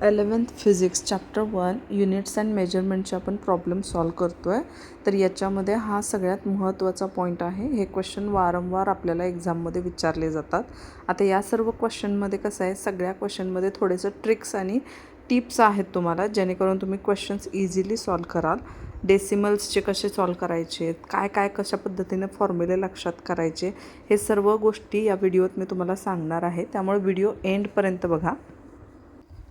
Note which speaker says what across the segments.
Speaker 1: 11th physics chapter 1 units and मेजरमेंटचे आपण problem solve करतो आहे. तर याच्यामध्ये हा सगळ्यात महत्त्वाचा पॉईंट आहे. हे क्वेश्चन वारंवार आपल्याला एक्झाममध्ये विचारले जातात. आता या सर्व क्वेश्चनमध्ये कसं आहे, सगळ्या क्वेश्चनमध्ये थोडेसे ट्रिक्स आणि टिप्स आहेत तुम्हाला, जेणेकरून तुम्ही क्वेश्चन्स इझिली सॉल्व कराल. डेसिमल्सचे कसे सॉल्व करायचे, काय कशा पद्धतीने फॉर्म्युले लक्षात करायचे, हे सर्व गोष्टी या व्हिडिओत मी तुम्हाला सांगणार आहे. त्यामुळे व्हिडिओ एंडपर्यंत बघा.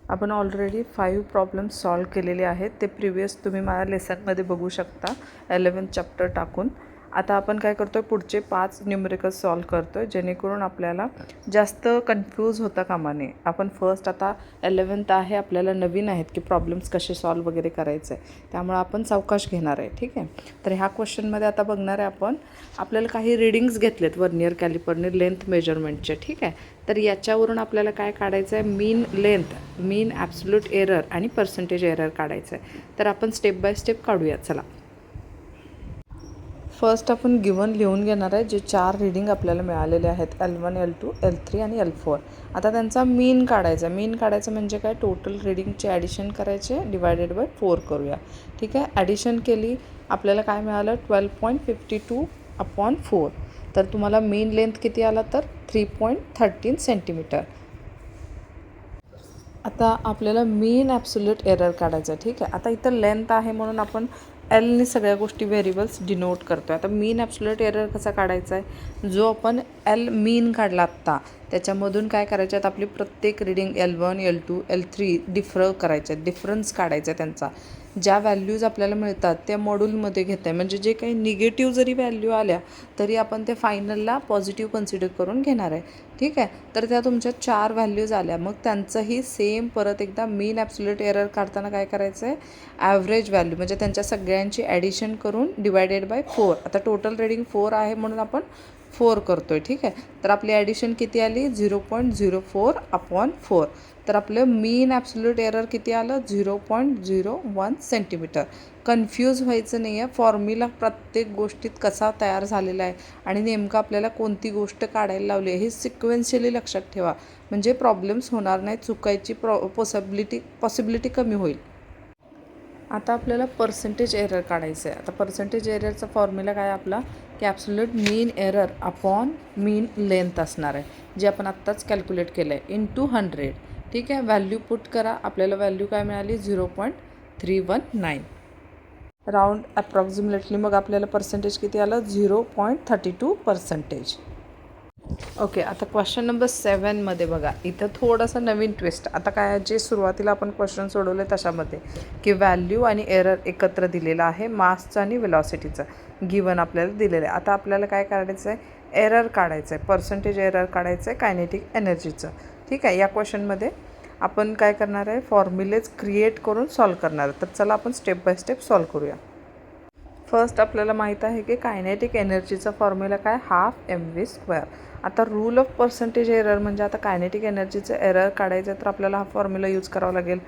Speaker 1: आपण ऑलरेडी 5 प्रॉब्लेम्स सॉल्व केलेले आहेत. ते प्रिव्हियस तुम्ही माझ्या लेसनमध्ये बघू शकता 11th चॅप्टर टाकून. आता आपण काय करतो आहे, पुढचे 5 न्यूमेरिकल्स सॉल्व करतो आहे, जेणेकरून आपल्याला जास्त कन्फ्यूज होता कामा नये. आपण फर्स्ट आता 11th आहे, आपल्याला नवीन आहेत की प्रॉब्लेम्स कसे सॉल्व वगैरे करायचे आहे, त्यामुळे आपण सावकाश घेणार आहे. ठीक आहे. तर ह्या क्वेश्चनमध्ये आता बघणार आहे आपण, आपल्याला काही रीडिंग्स घेतलेत वर्नियर कॅलिपरने लेंथ मेजरमेंटचे. ठीक आहे. तर याच्यावरून आपल्याला काय काढायचं आहे, मीन लेंथ, मीन ॲब्सोल्यूट एरर आणि पर्सेंटेज एरर काढायचं आहे. तर आपण स्टेप बाय स्टेप काढूया. चला, फर्स्ट आपण गिवन लिहून घेणार आहे जे 4 रीडिंग आपल्याला मिळालेले आहेत, L1, L2, L3 आणि L4. आता त्यांचा मीन काढायचा. मीन काढायचं म्हणजे काय, टोटल रीडिंगचे ॲडिशन करायचे, डिवायडेड बाय 4 करूया. ठीक आहे. ॲडिशन केली, आपल्याला काय मिळालं, 12.52/4. तर तुम्हाला मीन लेंथ किती आला, तर 3.13 सेंटीमीटर. आता आपल्याला मीन ॲब्सोल्यूट एरर काढायचं. ठीक आहे. आता इथं लेंथ आहे म्हणून आपण एलने सगळ्या गोष्टी व्हेरिएबल्स डिनोट करतो आहे. आता मीन ॲब्सोल्यूट एरर कसा काढायचा आहे, जो आपण एल मीन काढला आत्ता, त्याच्यामधून काय करायचे आहेत, आपली प्रत्येक रीडिंग L1, L2, L3 करायचे आहेत, डिफरन्स काढायचा आहे त्यांचा. ज्या व्हॅल्यूज आपल्याला मिळतात त्या मॉड्यूलमध्ये घेत आहे, म्हणजे जे काही निगेटिव्ह जरी व्हॅल्यू आल्या तरी आपण ते फायनलला पॉझिटिव्ह कन्सिडर करून घेणार आहे. ठीक आहे. तर त्या तुमच्या 4 व्हॅल्यूज आल्या, मग त्यांचंही सेम परत एकदा मीन ॲब्सोल्यूट एरर काढताना काय करायचं आहे, ॲव्हरेज व्हॅल्यू म्हणजे त्यांच्या सगळ्यांची ॲडिशन करून डिवायडेड बाय 4. आता टोटल रीडिंग 4 आहे म्हणून आपण 4 करतो आहे. ठीक आहे. तर आपली ॲडिशन किती आली, 0.04/4. तर आपलं मीन ॲब्सोल्यूट एरर किती आलं, 0.01 सेंटीमीटर. कन्फ्यूज व्हायचं नाही आहे, फॉर्म्युला प्रत्येक गोष्टीत कसा तयार झालेला आहे आणि नेमकं आपल्याला कोणती गोष्ट काढायला लावली आहे हे सिक्वेन्शियली लक्षात ठेवा, म्हणजे प्रॉब्लेम्स होणार नाही, चुकायची पॉसिबिलिटी कमी होईल. आता आपल्याला पर्सेंटेज एरर काढायचं आहे. आता पर्सेंटेज एररचा फॉर्म्युला काय आपला, की ॲब्सोल्यूट मीन एरर अपॉन मीन लेंथ असणार आहे, जे आपण आत्ताच कॅल्क्युलेट केलं आहे, इंटू 100. ठीक आहे. व्हॅल्यू पुट करा, आपल्याला व्हॅल्यू काय मिळाली, 0.319. राऊंड अप्रॉक्सिमेटली मग आपल्याला पर्सेंटेज किती आलं, 0.32%. ओके. आता क्वेश्चन नंबर 7मध्ये बघा, इथं थोडंसं नवीन ट्विस्ट. आता काय, जे सुरुवातीला आपण क्वेश्चन सोडवले तशामध्ये, की व्हॅल्यू आणि एरर एकत्र दिलेलं आहे, मासचं आणि वेलॉसिटीचं गिवन आपल्याला दिलेलं आहे. आता आपल्याला काय काढायचं आहे, एरर काढायचं आहे, पर्सेंटेज एरर काढायचं आहे कायनेटिक एनर्जीचं. ठीक आहे. या क्वेश्चनमध्ये आपण काय करणार आहे, फॉर्म्युलेज क्रिएट करून सॉल्व करणार आहे. तर चला आपण स्टेप बाय स्टेप सॉल्व करूया. फर्स्ट आपल्याला माहीत आहे की कायनेटिक एनर्जीचा फॉर्म्युला काय, 1/2 mv². आता रूल ऑफ पर्सेंटेज एरर म्हणजे आता कायनेटिक एनर्जीचं एरर काढायचं तर आपल्याला हा फॉर्म्युला यूज करावा लागेल.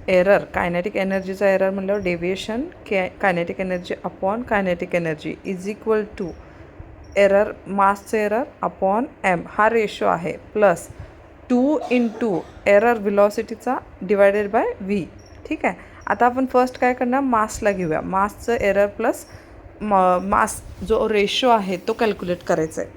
Speaker 1: एरर, कायनेटिक एनर्जीचा एरर म्हणल्यावर deviation kinetic energy upon kinetic energy is equal to error, मासचं एरर अपॉन एम, हा रेशो आहे, प्लस 2 इंटू एरर व्हेलॉसिटीचा डिवायडेड बाय व्ही. ठीक आहे. आता आपण फर्स्ट काय करणार, मासला घेऊया. मासचं एरर प्लस मास जो रेशो आहे तो कॅल्क्युलेट करायचा आहे.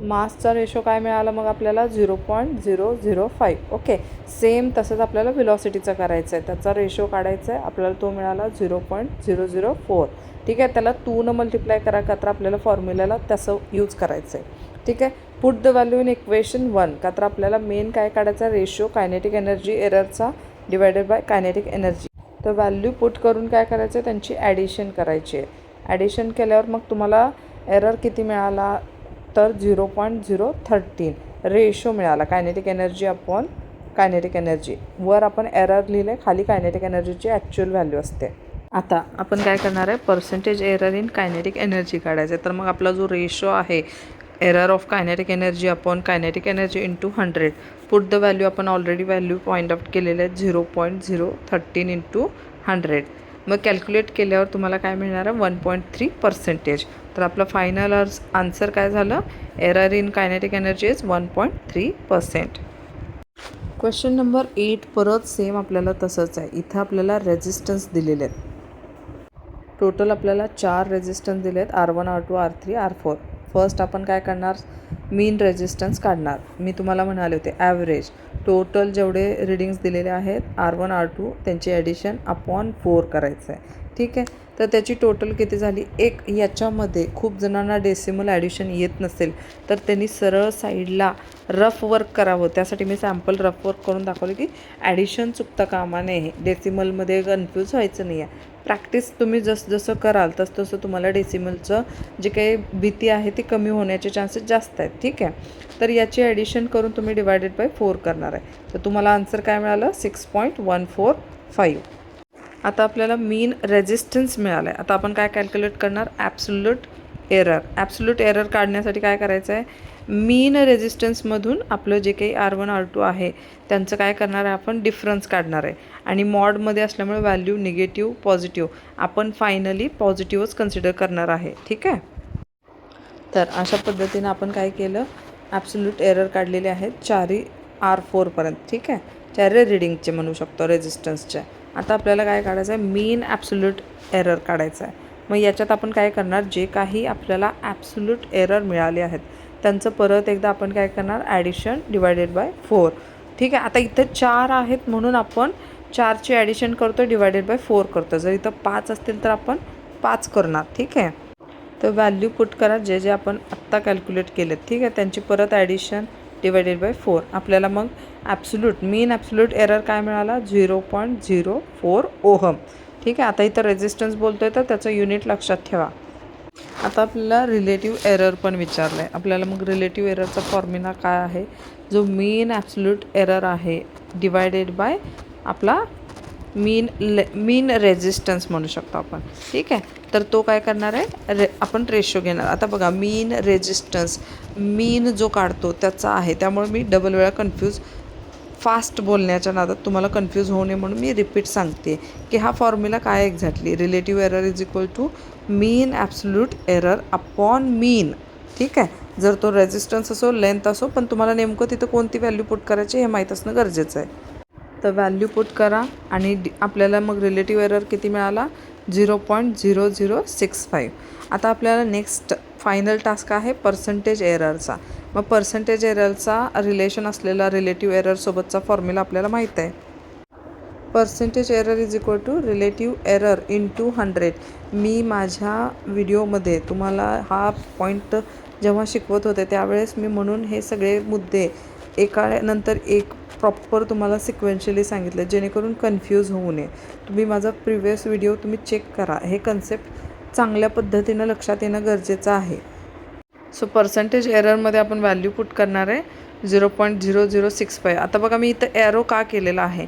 Speaker 1: मासचा रेशो काय मिळाला मग आपल्याला, 0.005. ओके. सेम तसंच आपल्याला व्हेलॉसिटीचा करायचं आहे, त्याचा रेशो काढायचा आहे, आपल्याला तो मिळाला 0.004. ठीक आहे. त्याला 2 मल्टिप्लाय करा का, तर आपल्याला फॉर्म्युल्याला तसं यूज करायचं आहे. ठीक आहे. Put the value in equation 1, का तर आपल्याला मेन काय काढायचा, रेशो कायनेटिक एनर्जी एररचा डिवायडेड बाय कायनेटिक एनर्जी. तर व्हॅल्यू पुट करून काय करायचं आहे, त्यांची ॲडिशन करायची आहे. ॲडिशन केल्यावर मग तुम्हाला एरर किती मिळाला, तर 0.013 रेशो मिळाला, kinetic energy upon kinetic energy. वर आपण एरर लिहिले, खाली कायनेटिक एनर्जीची ॲक्च्युअल व्हॅल्यू असते. आता आपण काय करणार आहे, percentage error in kinetic energy काढायचं आहे. तर मग आपला जो रेशो आहे, error of kinetic energy upon kinetic energy into 100. Put the value, आपण ऑलरेडी व्हॅल्यू पॉईंट आउट केलेले आहेत, 0.013 इंटू 100. मग कॅल्क्युलेट केल्यावर तुम्हाला काय मिळणार आहे, 1.3%. तर आपलं फायनल आन्सर काय झालं, error in kinetic energy is 1.3%. Question number 8 परत सेम आपल्याला तसंच आहे. इथं आपल्याला रेजिस्टन्स दिलेले आहेत. टोटल आपल्याला 4 रेजिस्टन्स दिले आहेत, R1 R2 R3 R4. First आपण काय करणार, मीन रेजिस्टन्स काढणार. मी तुम्हाला म्हणाले होते ॲव्हरेज टोटल जेवढे रिडिंग्स दिलेले आहेत R1 R2 त्यांची ॲडिशन अपॉन 4 करायचं आहे. ठीक आहे, तर त्याची टोटल किती झाली. एक याच्यामध्ये खूप जणांना डेसिमल ॲडिशन येत नसेल तर त्यांनी सरळ साईडला रफ वर्क करावं. त्यासाठी मी सॅम्पल रफ वर्क करून दाखवले की ॲडिशन चुकता कामा नये, डेसिमलमध्ये कन्फ्यूज व्हायचं नाही आहे. प्रॅक्टिस तुम्ही जसं कराल तसं तुम्हाला डेसिमलचं जे काही भीती आहे ती कमी होण्याचे चान्सेस जास्त आहेत. ठीक आहे, तर याची ॲडिशन करून तुम्ही डिवायडेड बाय 4 करणार आहे. तर तुम्हाला आन्सर काय मिळालं, 6.145. आता आपल्याला मीन रेजिस्टन्स मिळाला आहे. आता आपण काय कॅल्क्युलेट करणार, ॲब्सोल्यूट एरर. ॲब्सोल्यूट एरर काढण्यासाठी काय करायचं आहे, मीन रेजिस्टन्समधून आपलं जे काही R1 R2 आहे त्यांचं काय करणार आहे, आपण डिफरन्स काढणार आहे. आणि मॉडमध्ये असल्यामुळे व्हॅल्यू निगेटिव्ह पॉझिटिव्ह आपण फायनली पॉझिटिव्हच कन्सिडर करणार आहे. ठीक आहे, तर अशा पद्धतीनं आपण काय केलं, ॲब्सोल्यूट एरर काढलेले आहेत चारही R4पर्यंत. ठीक आहे, चारही रिडिंगचे म्हणू शकतो रेजिस्टन्सचे. आता आपल्याला काय काढायचं आहे, मीन ॲब्सोल्यूट एरर काढायचं आहे. मग याच्यात आपण काय करणार, जे काही आपल्याला ॲब्सोल्यूट एरर मिळाले आहेत त्यांचं परत एकदा आपण काय करणार, ॲडिशन डिवायडेड बाय 4. ठीक आहे, आता इथं 4 आहेत म्हणून आपण 4ची ॲडिशन करतो, डिवायडेड बाय 4 करतो. जर इथं 5 असतील तर आपण 5 करणार. ठीक आहे, तर व्हॅल्यू पुट करा जे जे आपण आत्ता कॅल्क्युलेट केलेत. ठीक आहे, त्यांची परत ॲडिशन डिवायडेड बाय 4. आपल्याला मग ॲब्सोल्यूट मीन ॲब्सोल्यूट एरर काय मिळाला, 0.04 ओहम. ठीक आहे, आता इथं रेजिस्टन्स बोलतो आहे तर त्याचं युनिट लक्षात ठेवा. आता आपल्याला रिलेटिव्ह एरर पण विचारलं आहे. आपल्याला मग रिलेटिव्ह एररचा फॉर्म्युला काय आहे, जो मीन ॲब्सोल्यूट एरर आहे डिवायडेड बाय आपला मीन रेजिस्टन्स म्हणू शकतो आपण. ठीक आहे, तर तो काय करणार आहे, आपण रेशो घेणार. आता बघा, मीन रेजिस्टन्स मीन जो काढतो त्याचा आहे, त्यामुळे मी डबल वेळा कन्फ्यूज फास्ट बोलण्याच्या नादात तुम्हाला कन्फ्यूज होऊ नये म्हणून मी रिपीट सांगते की हा फॉर्म्युला काय exactly, relative error is equal to mean absolute error upon mean. ठीक आहे, जर तो रेजिस्टन्स असो लेंथ असो, पण तुम्हाला नेमकं तिथं कोणती व्हॅल्यू पुट करायची हे माहीत असणं गरजेचं आहे. तर व्हॅल्यू पुट करा आणि आपल्याला मग रिलेटिव्ह एरर किती मिळाला, 0.0065. आता आपल्याला नेक्स्ट फायनल टास्क आहे पर्सेंटेज एररचा. मग पर्सेंटेज एररचा रिलेशन असलेला रिलेटिव्ह एररसोबतचा फॉर्म्युला आपल्याला माहीत आहे. Percentage error is equal to relative error into 100. मी माझ्या व्हिडिओमध्ये तुम्हाला हा पॉईंट जेव्हा शिकवत होते त्यावेळेस मी म्हणून हे सगळे मुद्दे एकानंतर एक प्रॉपर तुम्हाला सिक्वेन्शियली सांगितले जेणेकरून कन्फ्यूज होऊ नये. तुम्ही माझा प्रिव्हियस व्हिडिओ तुम्ही चेक करा. हे कन्सेप्ट चांगल्या पद्धतीनं लक्षात येणं गरजेचं आहे. सो पर्सेंटेज एररमध्ये आपण व्हॅल्यू पुट करणार आहे 0.0065. आता बघा, मी इथं एरो का केलेला आहे,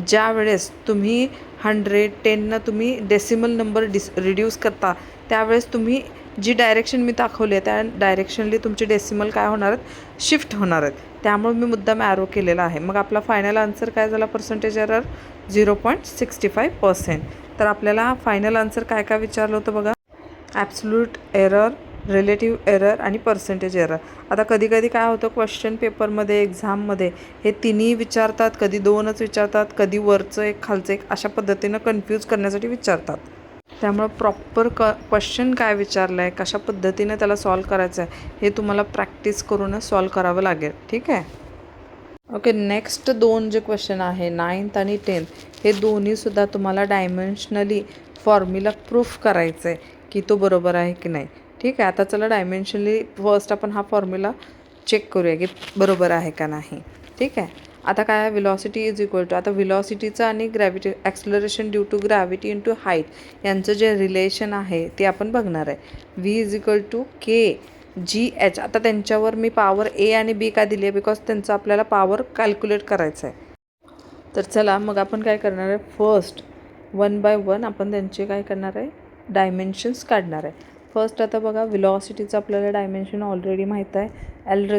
Speaker 1: ज्या वेळेस तुम्ही 110 तुम्ही डेसिमल नंबर रिड्यूस करता त्यावेळेस तुम्ही जी डायरेक्शन मी दाखवली आहे त्या डायरेक्शनली तुमचे डेसिमल काय होणार आहेत, शिफ्ट होणार आहेत. त्यामुळे मी मुद्दाम ॲरो केलेला आहे. मग आपला फायनल आन्सर काय झाला, पर्सेंटेज एरर 0.65%. तर आपल्याला फायनल आन्सर काय काय विचारलं होतं बघा, ॲब्सोल्यूट एरर, रिलेटिव्ह एरर आणि पर्सेंटेज एरर. आता कधी कधी काय होतं, क्वेश्चन पेपरमध्ये एक्झाममध्ये हे तिन्ही विचारतात, कधी 2च विचारतात, कधी वरचं एक खालचं एक, अशा पद्धतीनं कन्फ्यूज करण्यासाठी विचारतात. त्यामुळं प्रॉपर क्वेश्चन काय विचारलं आहे, कशा पद्धतीने त्याला सॉल्व करायचं आहे हे तुम्हाला प्रॅक्टिस करूनच सॉल्व करावं लागेल. ठीक आहे, ओके. नेक्स्ट 2 जे क्वेश्चन आहे 9th आणि 10th हे दोन्हीसुद्धा तुम्हाला डायमेन्शनली फॉर्म्युला प्रूफ करायचं आहे की तो बरोबर आहे की नाही. ठीक आहे, आता चला डायमेन्शनली फर्स्ट आपण हा फॉर्म्युला चेक करूया की बरोबर आहे का नाही. ठीक आहे, आता काय आहे, व्हेलॉसिटी इज इक्वल टू, आता व्हेलॉसिटीचं आणि gravity acceleration due to gravity into height यांचं जे रिलेशन आहे ते आपण बघणार आहे. V is equal to KGH. आता त्यांच्यावर मी पॉवर A आणि B का दिली आहे, बिकॉज त्यांचं आपल्याला पॉवर कॅल्क्युलेट करायचं आहे. तर चला मग आपण काय करणार आहे, फर्स्ट 1 by 1 आपण त्यांचे काय करणार आहे, डायमेन्शन्स काढणार आहे. फर्स्ट आता बघा, व्हेलॉसिटीचं आपल्याला डायमेन्शन ऑलरेडी माहीत आहे, L⁻⁴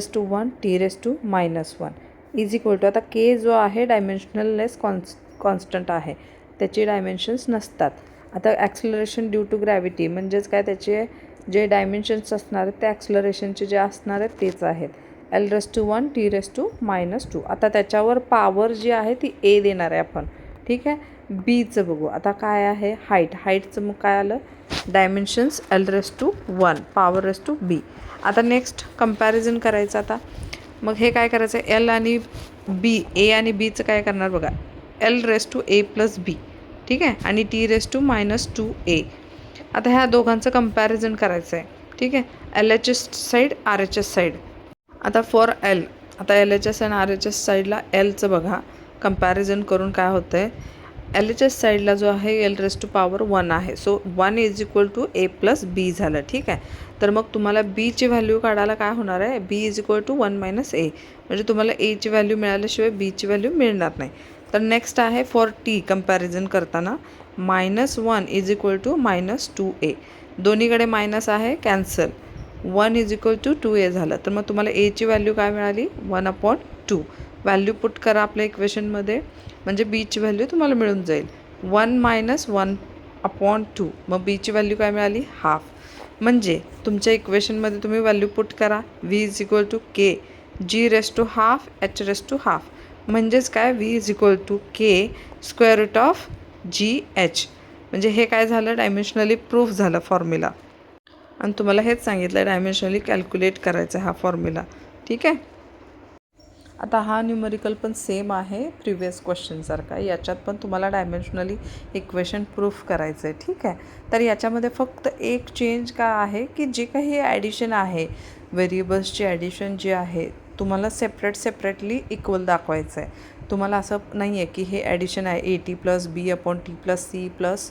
Speaker 1: T⁻⁻1 is equal to, आता K जो आहे डायमेन्शनलनेस कॉन्स्टंट आहे, त्याचे डायमेन्शन्स नसतात. आता ॲक्सलरेशन ड्यू टू ग्रॅव्हिटी म्हणजेच काय, त्याचे जे डायमेन्शन्स असणार आहेत ते ॲक्सलरेशनचे जे असणार आहेत तेच आहेत. L⁻⁴ T⁻⁻². आता त्याच्यावर पॉवर जी आहे ती ए देणार आहे आपण. ठीक आहे. बीचं बघू आता काय आहे, हाईटचं मग काय आलं, डायमेन्शन्स L⁻⁴ पॉवर⁻b. आता नेक्स्ट कंपॅरिझन करायचं. आता मग हे काय करायचं, एल आणि बी, ए आणि बीचं काय करणार बघा, L⁻⁴ ठीक आहे, आणि T⁻⁻²a. आता ह्या दोघांचं कंपॅरिझन करायचं आहे. ठीक आहे. LHS side, RHS side. आता फॉर एल, आता LHS आणि RHS साईडला एलचं बघा कंपॅरिझन करून काय होतं आहे, LHS साईडला जो आहे L⁻⁴ आहे. सो 1 = a+b झालं. ठीक आहे. तर मग तुम्हाला बीची व्हॅल्यू काढायला काय होणार आहे, b = 1 - a. म्हणजे तुम्हाला एची व्हॅल्यू मिळाल्याशिवाय बीची व्हॅल्यू मिळणार नाही. तर नेक्स्ट आहे फॉर टी कंपॅरिझन करताना -1 = -2a. दोन्हीकडे मायनस आहे, कॅन्सल. 1 = 2a झालं. तर मग तुम्हाला एची व्हॅल्यू काय मिळाली, 1/2. व्हॅल्यू पुट करा आपल्या इक्वेशनमध्ये, म्हणजे बीची व्हॅल्यू तुम्हाला मिळून जाईल 1 - 1/2. मग बीची व्हॅल्यू काय मिळाली, हाफ. म्हणजे तुमच्या इक्वेशनमध्ये तुम्ही व्हॅल्यू पुट करा, v = k g⁻², h⁻². म्हणजेच काय, v = k √g(h). म्हणजे हे काय झालं, डायमेन्शनली प्रूफ झालं फॉर्म्युला. आणि तुम्हाला हेच सांगितलं डायमेन्शनली कॅल्क्युलेट करायचं हा फॉर्म्युला. ठीक आहे. आता हा न्यूमरिकल पण सेम आहे प्रिव्हियस क्वेश्चनसारखा. याच्यात पण तुम्हाला डायमेन्शनली इक्वेशन प्रूफ करायचं आहे. ठीक आहे. तर याच्यामध्ये फक्त एक चेंज का आहे की जे काही ॲडिशन आहे, व्हेरिएबल्सची ॲडिशन जी आहे, तुम्हाला सेपरेटली इक्वल दाखवायचं आहे. तुम्हाला असं नाही आहे की हे ॲडिशन आहे AT + B/T + C +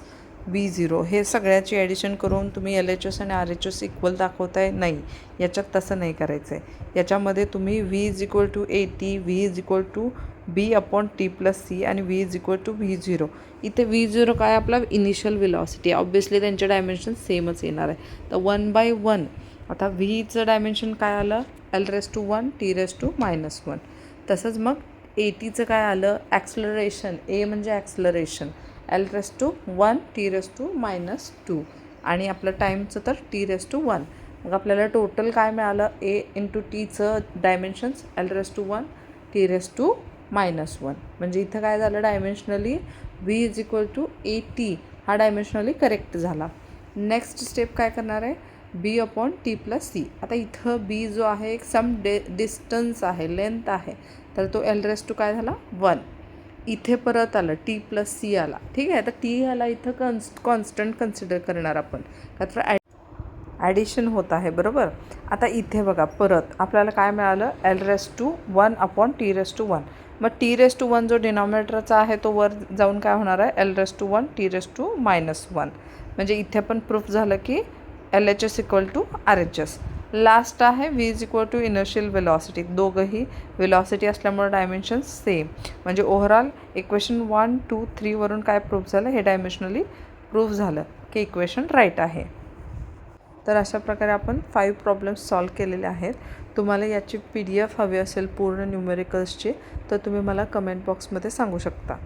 Speaker 1: B0, हे सगळ्याची ॲडिशन करून तुम्ही LHS आणि RHS इक्वल दाखवताय, नाही. याच्यात तसं नाही करायचं आहे. याच्यामध्ये तुम्ही v = AT, v = B/T + C आणि v = V0. इथे V0 काय, आपला इनिशियल व्हेलॉसिटी. ऑब्व्हियसली त्यांचे डायमेन्शन सेमच येणार आहे. तर 1/1. आता व्हीचं डायमेन्शन काय आलं, L⁻⁴ T⁻⁻1. तसंच मग ATचं काय आलं, ॲक्सलरेशन. ए म्हणजे ॲक्सलरेशन, L⁻⁴ T⁻⁻2. आणि आपलं टाईमचं तर T⁻1. मग आपल्याला टोटल काय मिळालं, ए × टीचं डायमेन्शन्स L⁻⁴ T⁻⁻1. म्हणजे इथं काय झालं, डायमेन्शनली v = AT हा डायमेन्शनली करेक्ट झाला. नेक्स्ट स्टेप काय करणार आहे, B/T + C. आता इथं बी जो आहे एक सम डिस्टन्स आहे, लेंथ आहे, तर तो L⁻⁴ काय झाला, 1. इथे परत आलं T + C आला. ठीक आहे. तर टी ह्याला इथं कॉन्स्टंट कन्सिडर करणार आपण, का तर ॲडिशन होत आहे, बरोबर. आता इथे बघा परत आपल्याला काय मिळालं, L⁻⁴ T⁻⁴. मग T⁻1 जो डिनॉमिनेटरचा आहे तो वर जाऊन काय होणार आहे, L⁻⁴ T⁻⁻1. म्हणजे इथे पण प्रूफ झालं की LHS = RHS. लास्ट आहे v = इनर्शियल व्हेलॉसिटी. दोघंही व्हेलॉसिटी असल्यामुळे डायमेन्शन्स सेम. म्हणजे ओव्हरऑल इक्वेशन 1, 2, 3 वरून काय प्रूफ झालं, हे डायमेन्शनली प्रूफ झालं की इक्वेशन राईट आहे. तर अशा प्रकारे आपण 5 प्रॉब्लेम्स सॉल्व केलेले आहेत. तुम्हाला याची PDF हवी असेल पूर्ण न्यूमेरिकल्सची, तर तुम्ही मला कमेंट बॉक्समध्ये सांगू शकता.